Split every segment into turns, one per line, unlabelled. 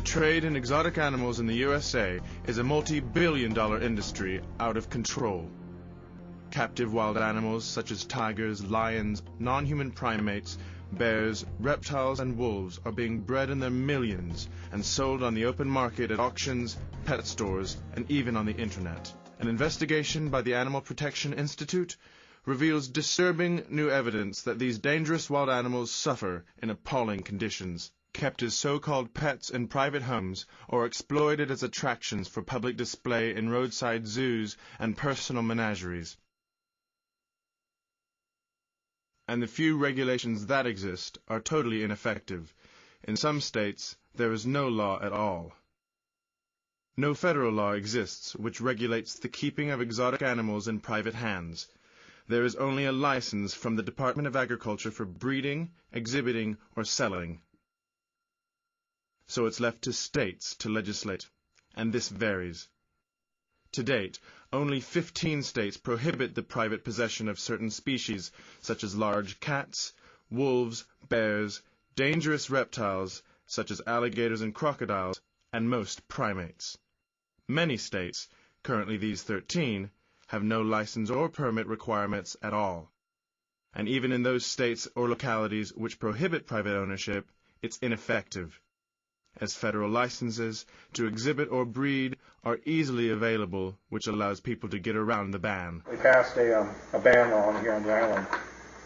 The trade in exotic animals in the USA is a multi-billion-dollar industry out of control. Captive wild animals such as tigers, lions, non-human primates, bears, reptiles, and wolves are being bred in their millions and sold on the open market at auctions, pet stores, and even on the internet. An investigation by the Animal Protection Institute reveals disturbing new evidence that these dangerous wild animals suffer in appalling conditions, kept as so-called pets in private homes or exploited as attractions for public display in roadside zoos and personal menageries. And the few regulations that exist are totally ineffective. In some states, there is no law at all. No federal law exists which regulates the keeping of exotic animals in private hands. There is only a license from the Department of Agriculture for breeding, exhibiting, or selling. So it's left to states to legislate, and this varies. To date, only 15 states prohibit the private possession of certain species, such as large cats, wolves, bears, dangerous reptiles, such as alligators and crocodiles, and most primates. Many states, currently these 13, have no license or permit requirements at all. And even in those states or localities which prohibit private ownership, it's ineffective, as federal licenses to exhibit or breed are easily available, which allows people to get around the ban.
They passed a ban law here on the island,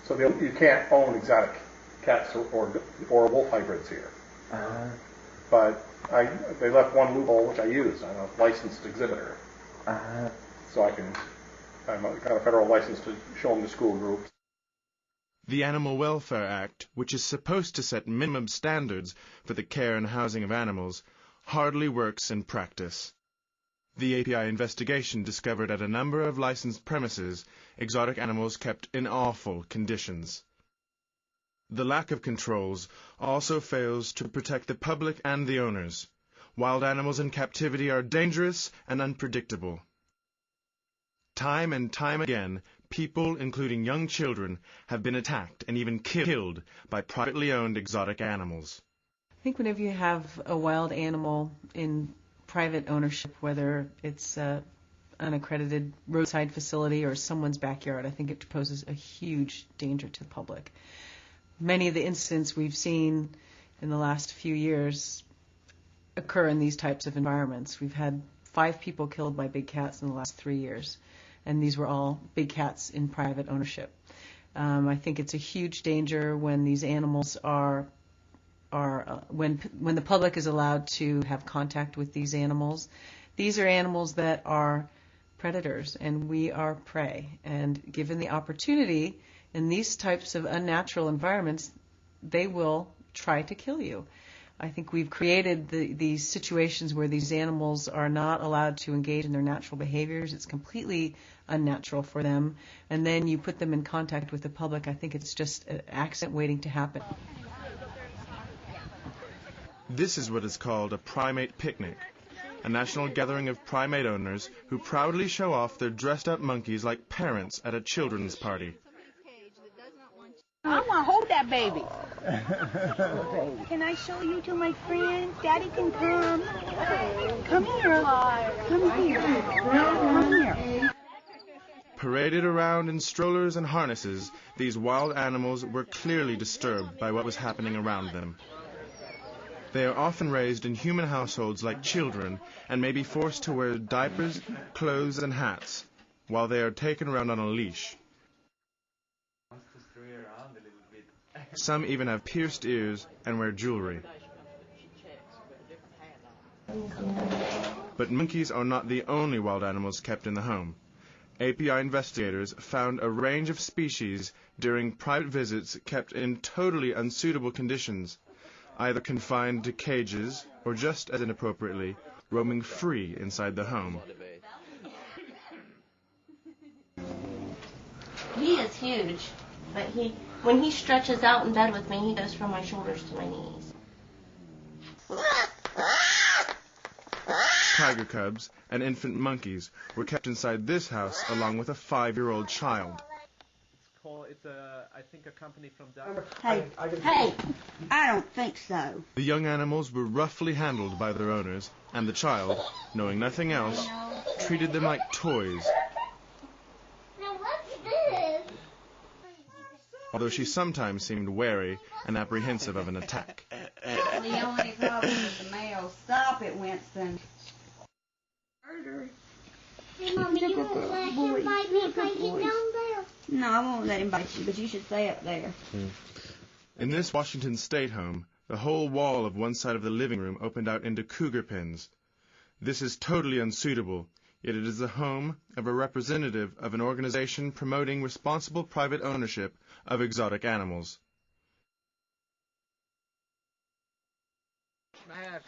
so you can't own exotic cats or wolf hybrids here. But they left one loophole, which I use. I'm a licensed exhibitor, so I'm got a federal license to show them to school groups.
The Animal Welfare Act, which is supposed to set minimum standards for the care and housing of animals, hardly works in practice. The API investigation discovered at a number of licensed premises exotic animals kept in awful conditions. The lack of controls also fails to protect the public and the owners. Wild animals in captivity are dangerous and unpredictable. Time and time again, people, including young children, have been attacked and even killed by privately owned exotic animals.
I think whenever you have a wild animal in private ownership, whether it's an unaccredited roadside facility or someone's backyard, I think it poses a huge danger to the public. Many of the incidents we've seen in the last few years occur in these types of environments. We've had 5 people killed by big cats in the last 3 years, and these were all big cats in private ownership. I think it's a huge danger when these animals are when the public is allowed to have contact with these animals. These are animals that are predators, and we are prey. And given the opportunity in these types of unnatural environments, they will try to kill you. I think we've created these situations where these animals are not allowed to engage in their natural behaviors. It's completely unnatural for them. And then you put them in contact with the public. I think it's just an accident waiting to happen.
This is what is called a Primate Picnic, a national gathering of primate owners who proudly show off their dressed-up monkeys like parents at a children's party.
I want to hold that baby. Can I show you to my friends? Daddy can come. Come here. Come here. Come here.
Paraded around in strollers and harnesses, these wild animals were clearly disturbed by what was happening around them. They are often raised in human households like children and may be forced to wear diapers, clothes, and hats while they are taken around on a leash. Some even have pierced ears and wear jewelry. But monkeys are not the only wild animals kept in the home. API investigators found a range of species during private visits kept in totally unsuitable conditions, either confined to cages or just as inappropriately, roaming free inside the home.
He is huge, but when he stretches out in bed with me, he goes from my shoulders to my knees.
Tiger cubs and infant monkeys were kept inside this house along with a 5-year-old child.
It's I think a
Hey, I don't think so.
The young animals were roughly handled by their owners, and the child, knowing nothing else, treated them like toys.
Now what's this?
Although she sometimes seemed wary and apprehensive of an attack.
The only problem with the male. Stop it, Winston. Murder.
Hey, Mommy, you won't let him bite me if I get down there?
No, I won't let him bite you, but you should stay up there.
In this Washington State home, the whole wall of one side of the living room opened out into cougar pens. This is totally unsuitable, yet it is the home of a representative of an organization promoting responsible private ownership of exotic animals.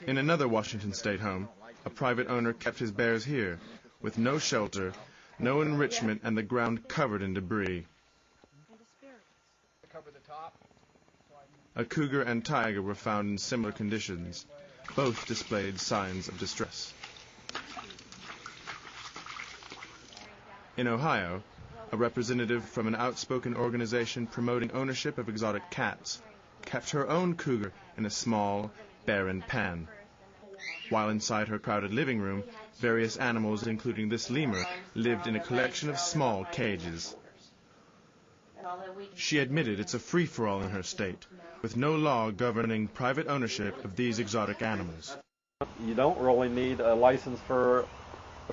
In another Washington State home, a private owner kept his bears here, with no shelter, no enrichment, and the ground covered in debris. A cougar and tiger were found in similar conditions. Both displayed signs of distress. In Ohio, a representative from an outspoken organization promoting ownership of exotic cats kept her own cougar in a small, barren pen. While inside her crowded living room, various animals, including this lemur, lived in a collection of small cages. She admitted it's a free-for-all in her state, with no law governing private ownership of these exotic animals.
You don't really need a license for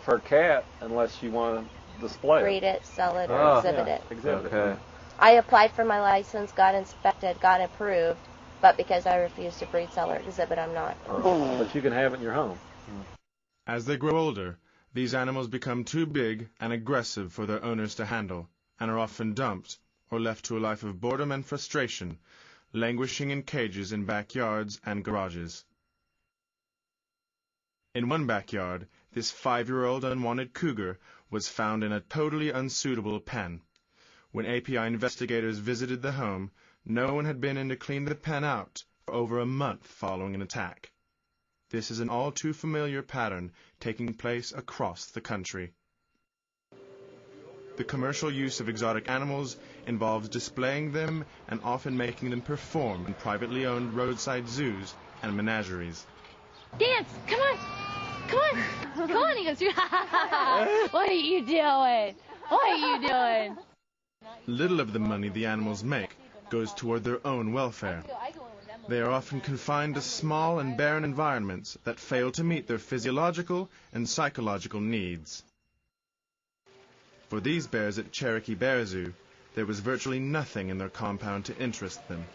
a cat unless you want to display it.
Breed it, sell it, or exhibit it.
Exhibit
Okay.
it.
I applied for my license, got inspected, got approved, but because I refused to breed, sell, or exhibit, I'm not.
But you can have it in your home.
As they grow older, these animals become too big and aggressive for their owners to handle, and are often dumped or left to a life of boredom and frustration, languishing in cages in backyards and garages. In one backyard, this 5-year-old unwanted cougar was found in a totally unsuitable pen. When API investigators visited the home, no one had been in to clean the pen out for over a month following an attack. This is an all too familiar pattern taking place across the country. The commercial use of exotic animals involves displaying them and often making them perform in privately owned roadside zoos and menageries.
Dance! Come on! Come on! Come on! He goes, what are you doing? What are you doing?
Little of the money the animals make goes toward their own welfare. They are often confined to small and barren environments that fail to meet their physiological and psychological needs. For these bears at Cherokee Bear Zoo, there was virtually nothing in their compound to interest them.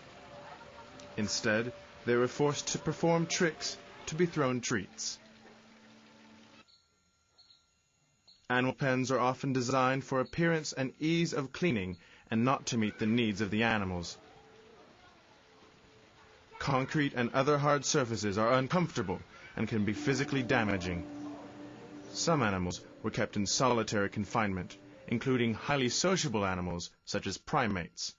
Instead, they were forced to perform tricks to be thrown treats. Animal pens are often designed for appearance and ease of cleaning and not to meet the needs of the animals. Concrete and other hard surfaces are uncomfortable and can be physically damaging. Some animals were kept in solitary confinement, including highly sociable animals such as primates.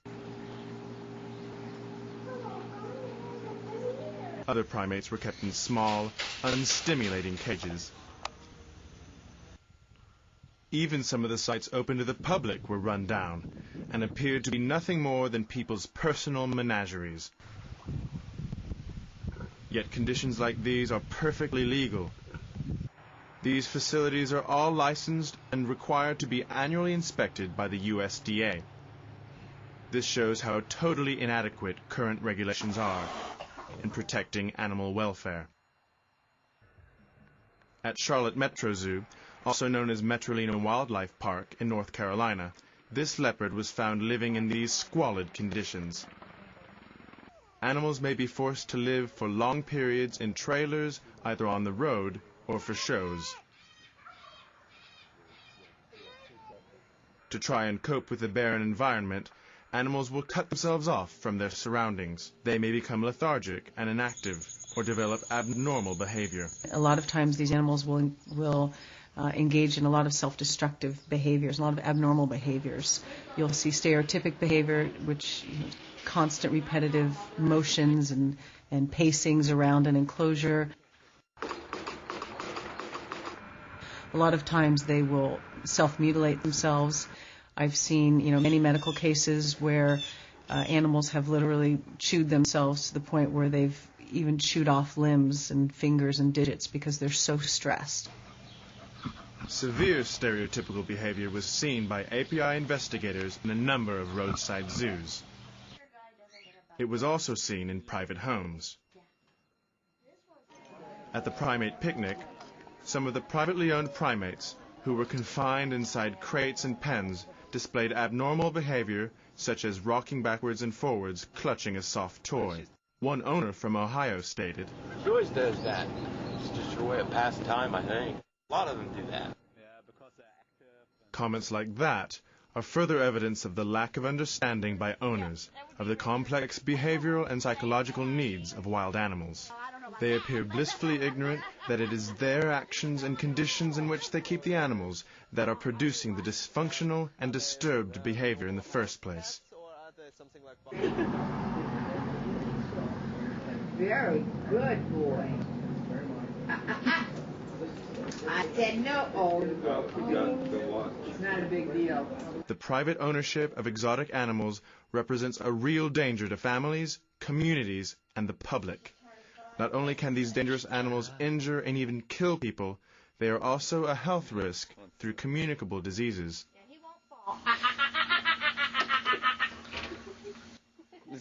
Other primates were kept in small, unstimulating cages. Even some of the sites open to the public were run down and appeared to be nothing more than people's personal menageries. Yet conditions like these are perfectly legal. These facilities are all licensed and required to be annually inspected by the USDA. This shows how totally inadequate current regulations are in protecting animal welfare. At Charlotte Metro Zoo, also known as Metrolina Wildlife Park in North Carolina, this leopard was found living in these squalid conditions. Animals may be forced to live for long periods in trailers, either on the road or for shows. To try and cope with the barren environment, animals will cut themselves off from their surroundings. They may become lethargic and inactive or develop abnormal behavior.
A lot of times these animals will engage in a lot of self-destructive behaviors, a lot of abnormal behaviors. You'll see stereotypic behavior, which constant repetitive motions and pacings around an enclosure. A lot of times they will self-mutilate themselves. I've seen, many medical cases where Animals have literally chewed themselves to the point where they've even chewed off limbs and fingers and digits because they're so stressed.
Severe stereotypical behavior was seen by API investigators in a number of roadside zoos. It was also seen in private homes. At the Primate Picnic, some of the privately owned primates who were confined inside crates and pens displayed abnormal behavior such as rocking backwards and forwards, clutching a soft toy. One owner from Ohio stated,
She always does that. It's just her way of passing time, I think. A lot of them do that.
Comments like that are further evidence of the lack of understanding by owners of the complex behavioral and psychological needs of wild animals. They appear blissfully ignorant that it is their actions and conditions in which they keep the animals that are producing the dysfunctional and disturbed behavior in the first place.
Very good boy. I said no. It's not a big deal.
The private ownership of exotic animals represents a real danger to families, communities, and the public. Not only can these dangerous animals injure and even kill people, they are also a health risk through communicable diseases.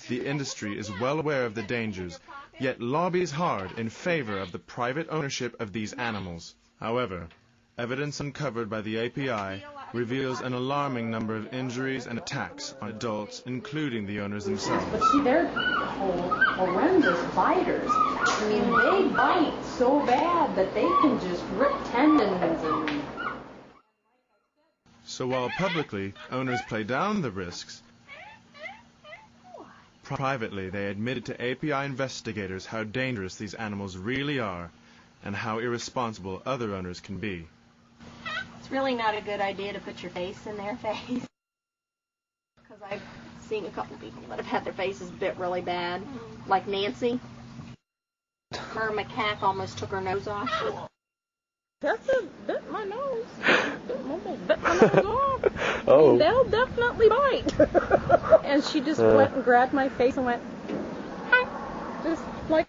The industry is well aware of the dangers, yet lobbies hard in favor of the private ownership of these animals. However, evidence uncovered by the API reveals an alarming number of injuries and attacks on adults, including the owners themselves.
But see, they're horrendous biters. I mean, they bite so bad that they can just rip tendons and...
So while publicly owners play down the risks, privately they admitted to API investigators how dangerous these animals really are and how irresponsible other owners can be.
It's really not a good idea to put your face in their face. Because I've seen a couple people that have had their faces bit really bad. Like Nancy. Her macaque almost took her nose off.
That's bit my nose. Bit my nose off.
Oh.
I mean, they'll definitely bite. And she just went and grabbed my face and went, just like.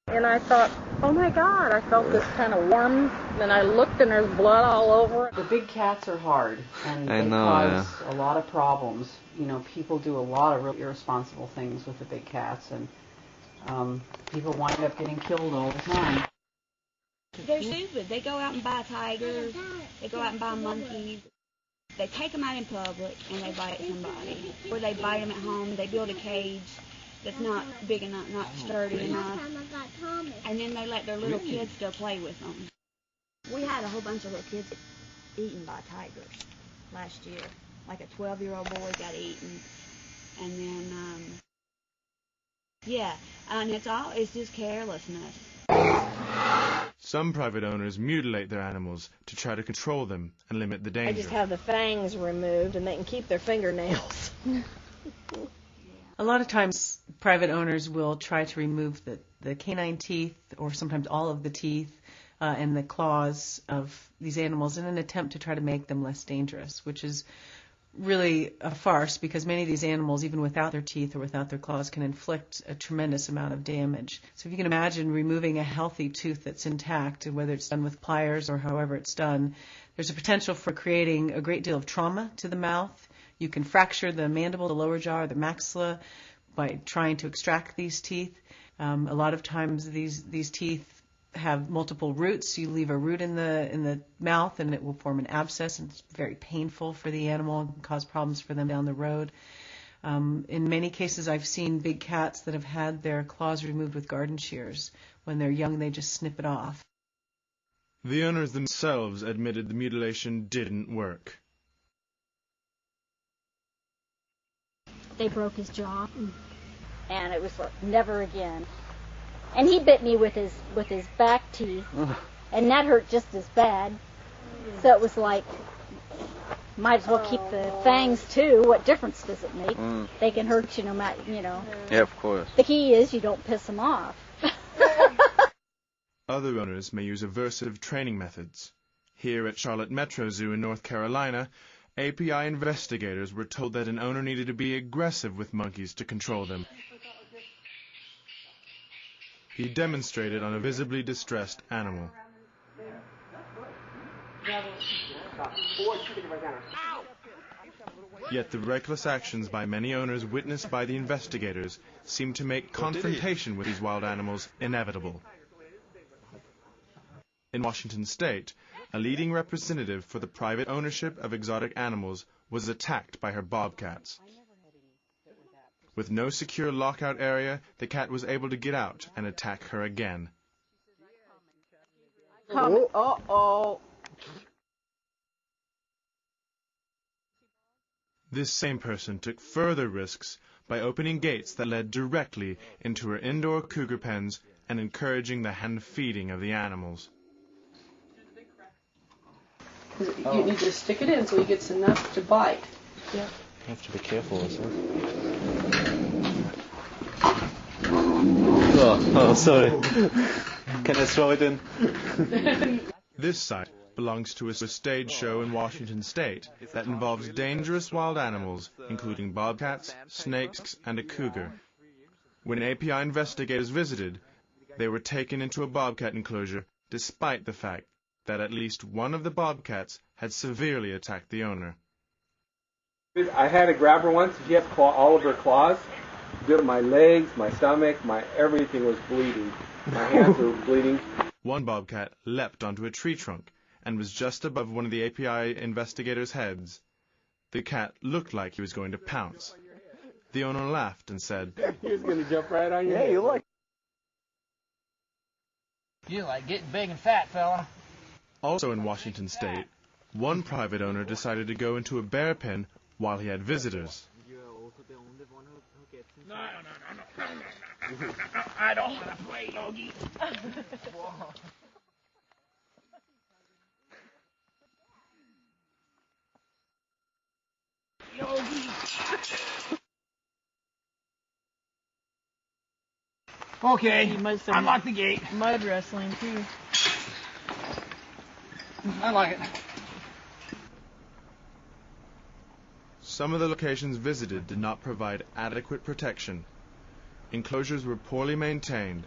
And I thought, oh my God, I felt this kind of warm. Then I looked and there's blood all over it.
The big cats are hard, and they cause a lot of problems. You know, people do a lot of really irresponsible things with the big cats, and people wind up getting killed all the time.
They're stupid. They go out and buy tigers. They go out and buy monkeys. They take them out in public and they bite somebody. Or they bite them at home. They build a cage that's not big enough, not sturdy enough. And then they let their little kids still play with them. We had a whole bunch of little kids eaten by tigers last year. Like a 12-year-old boy got eaten. And then, and it's just carelessness.
Some private owners mutilate their animals to try to control them and limit the danger.
They just have the fangs removed and they can keep their fingernails.
A lot of times, private owners will try to remove the canine teeth or sometimes all of the teeth and the claws of these animals in an attempt to try to make them less dangerous, which is really a farce because many of these animals, even without their teeth or without their claws, can inflict a tremendous amount of damage. So if you can imagine removing a healthy tooth that's intact, whether it's done with pliers or however it's done, there's a potential for creating a great deal of trauma to the mouth. You can fracture the mandible, the lower jaw, or the maxilla by trying to extract these teeth. A lot of times these teeth have multiple roots. You leave a root in the mouth and it will form an abscess, and it's very painful for the animal and can cause problems for them down the road. In many cases, I've seen big cats that have had their claws removed with garden shears. When they're young, they just snip it off.
The owners themselves admitted the mutilation didn't work.
They broke his jaw, and it was like, never again. And he bit me with his back teeth, and that hurt just as bad. So it was like, might as well keep the fangs too. What difference does it make? They can hurt you no matter,
Yeah, of course.
The key is you don't piss them off.
Other owners may use aversive training methods. Here at Charlotte Metro Zoo in North Carolina, API investigators were told that an owner needed to be aggressive with monkeys to control them. He demonstrated on a visibly distressed animal. Yet the reckless actions by many owners witnessed by the investigators seemed to make confrontation with these wild animals inevitable. In Washington State, a leading representative for the private ownership of exotic animals was attacked by her bobcats. With no secure lockout area, the cat was able to get out and attack her again.
Uh-oh.
This same person took further risks by opening gates that led directly into her indoor cougar pens and encouraging the hand feeding of the animals.
You need to stick it in so he gets enough to bite. Yeah.
You have to be careful with this. Oh, sorry. Can I throw it in?
This site belongs to a stage show in Washington State that involves dangerous wild animals, including bobcats, snakes, and a cougar. When API investigators visited, they were taken into a bobcat enclosure despite the fact that at least one of the bobcats had severely attacked the owner.
I had to grab her once. She had all of her claws. My legs, my stomach, everything was bleeding. My hands were bleeding.
One bobcat leapt onto a tree trunk and was just above one of the API investigators' heads. The cat looked like he was going to pounce. The owner laughed and said,
"He was going to jump right on you."
Yeah, you like.
You like getting big and fat, fella.
Also in Washington State, one private owner decided to go into a bear pen while he had visitors.
No. I don't want to play, Logie. Okay, unlock the gate.
Mud wrestling too.
I like it.
Some of the locations visited did not provide adequate protection. Enclosures were poorly maintained.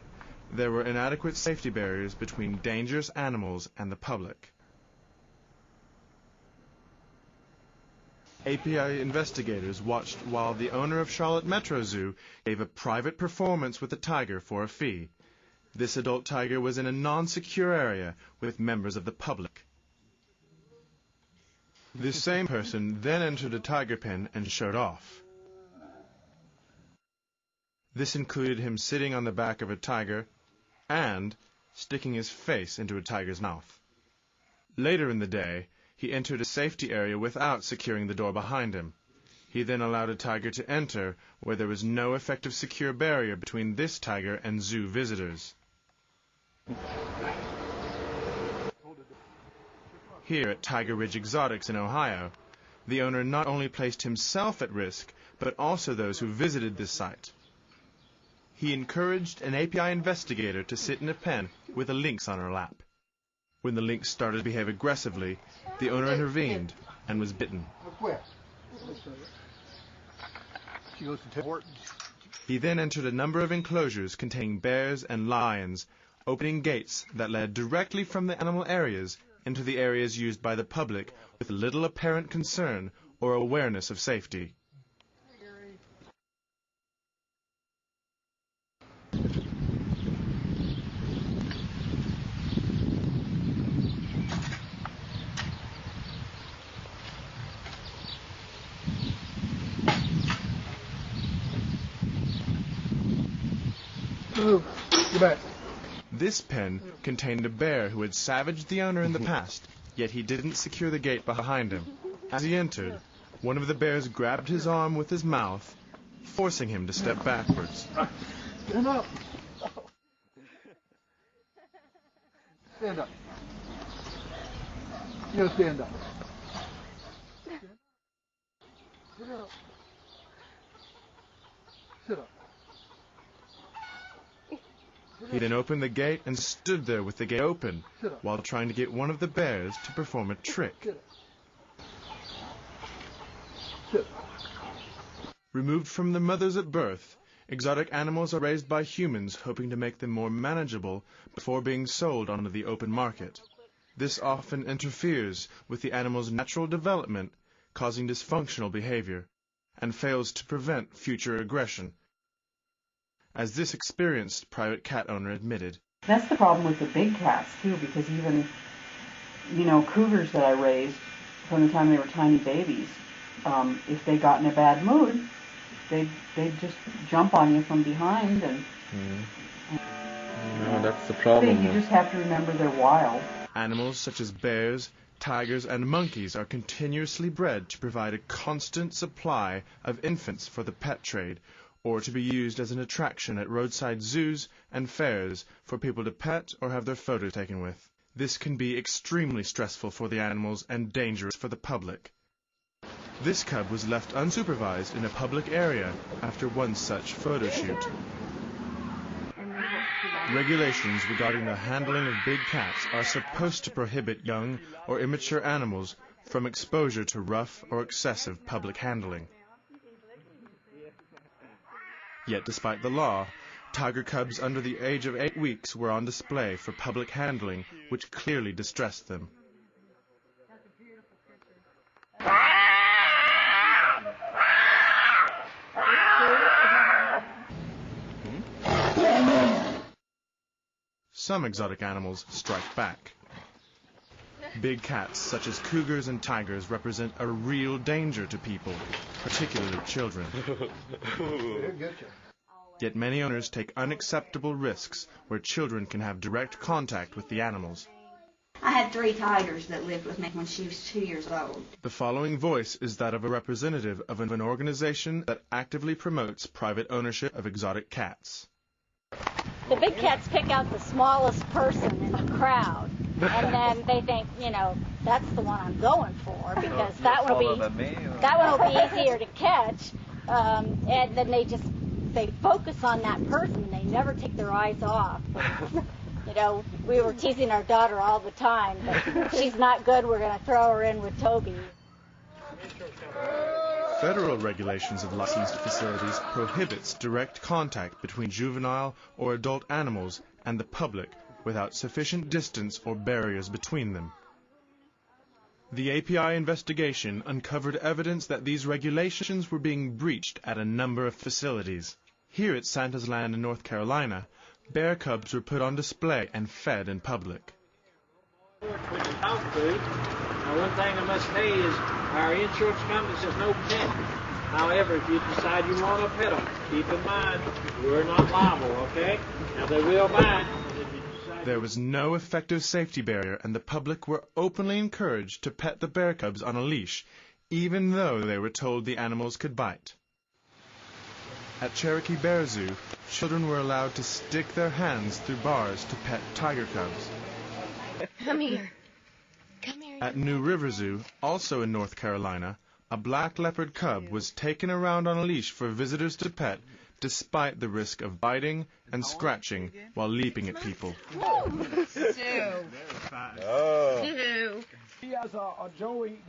There were inadequate safety barriers between dangerous animals and the public. API investigators watched while the owner of Charlotte Metro Zoo gave a private performance with a tiger for a fee. This adult tiger was in a non-secure area with members of the public. This same person then entered a tiger pen and showed off. This included him sitting on the back of a tiger and sticking his face into a tiger's mouth. Later in the day, he entered a safety area without securing the door behind him. He then allowed a tiger to enter where there was no effective secure barrier between this tiger and zoo visitors. Here at Tiger Ridge Exotics in Ohio, the owner not only placed himself at risk, but also those who visited this site. He encouraged an API investigator to sit in a pen with a lynx on her lap. When the lynx started to behave aggressively, the owner intervened and was bitten. He then entered a number of enclosures containing bears and lions, opening gates that led directly from the animal areas into the areas used by the public with little apparent concern or awareness of safety.
Get back.
This pen contained a bear who had savaged the owner in the past, yet he didn't secure the gate behind him. As he entered, one of the bears grabbed his arm with his mouth, forcing him to step backwards.
Stand up. Stand up. You gotta stand up. Sit up. Sit up.
He then opened the gate and stood there with the gate open, while trying to get one of the bears to perform a trick. Removed from their mothers at birth, exotic animals are raised by humans hoping to make them more manageable before being sold onto the open market. This often interferes with the animal's natural development, causing dysfunctional behavior, and fails to prevent future aggression, as this experienced private cat owner admitted.
That's the problem with the big cats, too, because even, cougars that I raised from the time they were tiny babies, if they got in a bad mood, they'd just jump on you from behind. And
no, that's the problem.
You just have to remember they're wild.
Animals such as bears, tigers, and monkeys are continuously bred to provide a constant supply of infants for the pet trade, or to be used as an attraction at roadside zoos and fairs for people to pet or have their photos taken with. This can be extremely stressful for the animals and dangerous for the public. This cub was left unsupervised in a public area after one such photo shoot. Regulations regarding the handling of big cats are supposed to prohibit young or immature animals from exposure to rough or excessive public handling. Yet despite the law, tiger cubs under the age of 8 weeks were on display for public handling, which clearly distressed them. Some exotic animals strike back. Big cats such as cougars and tigers represent a real danger to people, particularly children. Yet many owners take unacceptable risks where children can have direct contact with the animals.
I had 3 tigers that lived with me when she was 2 years old.
The following voice is that of a representative of an organization that actively promotes private ownership of exotic cats.
The big cats pick out the smallest person in the crowd, and then they think, that's the one I'm going for, because that one will be easier to catch, and then they focus on that person. They never take their eyes off. We were teasing our daughter all the time, but she's not good, we're going to throw her in with Toby.
Federal regulations of licensed facilities prohibits direct contact between juvenile or adult animals and the public without sufficient distance or barriers between them. The API investigation uncovered evidence that these regulations were being breached at a number of facilities. Here at Santa's Land in North Carolina, bear cubs were put on display and fed in public.
Dog food. Now, one thing I must say is our insurance company says no pet. However, if you decide you want to pet them, keep in mind we're not liable, okay? Now, they will bite.
There was no effective safety barrier, and the public were openly encouraged to pet the bear cubs on a leash, even though they were told the animals could bite. At Cherokee Bear Zoo, children were allowed to stick their hands through bars to pet tiger cubs.
Come here. Come here.
At New River Zoo, also in North Carolina, a black leopard cub was taken around on a leash for visitors to pet, despite the risk of biting and scratching while leaping at people.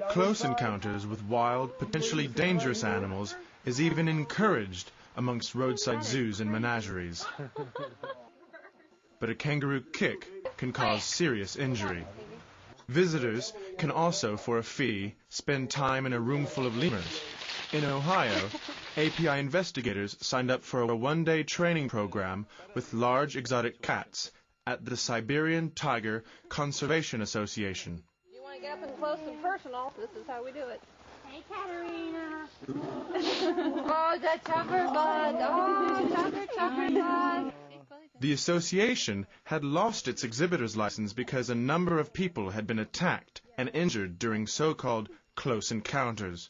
Close encounters with wild, potentially dangerous animals is even encouraged amongst roadside zoos and menageries. But a kangaroo kick can cause serious injury. Visitors can also, for a fee, spend time in a room full of lemurs. In Ohio, API investigators signed up for a one-day training program with large exotic cats at the Siberian Tiger Conservation Association.
You want to get up and close and personal, this is how we do it.
Hey, Katerina.
Oh, the chopper bug. Oh, chopper bug.
The association had lost its exhibitor's license because a number of people had been attacked and injured during so-called close encounters.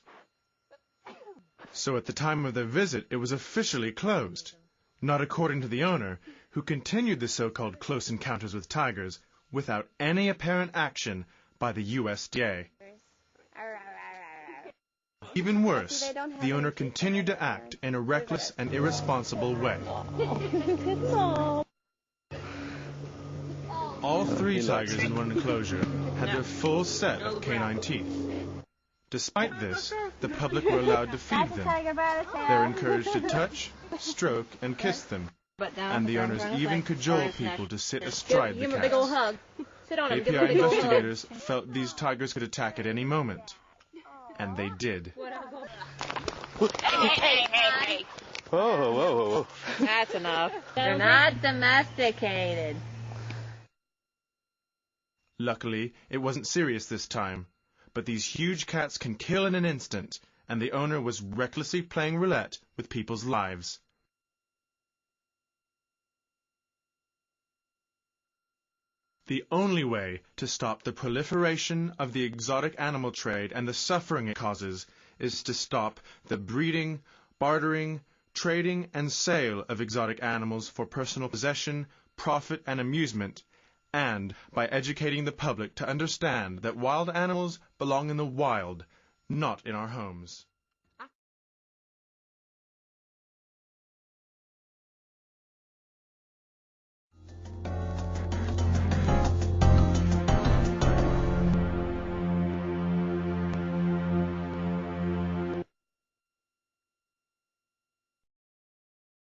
So at the time of their visit, it was officially closed. Not according to the owner, who continued the so-called close encounters with tigers without any apparent action by the USDA. Even worse, the owner continued to act in a reckless and irresponsible way. All 3 tigers in one enclosure had their full set of canine teeth. Despite this, the public were allowed to feed them. They were encouraged to touch, stroke, and kiss them. And the owners even cajoled people to sit astride the
Give him a big old
cats.
hug. Sit on him. Give him a
API
big old hug.
investigators felt these tigers could attack at any moment. And they did.
Hey.
Whoa, whoa, whoa.
That's enough.
They're not domesticated.
Luckily, it wasn't serious this time. But these huge cats can kill in an instant, and the owner was recklessly playing roulette with people's lives. The only way to stop the proliferation of the exotic animal trade and the suffering it causes is to stop the breeding, bartering, trading, and sale of exotic animals for personal possession, profit, and amusement, and by educating the public to understand that wild animals belong in the wild, not in our homes.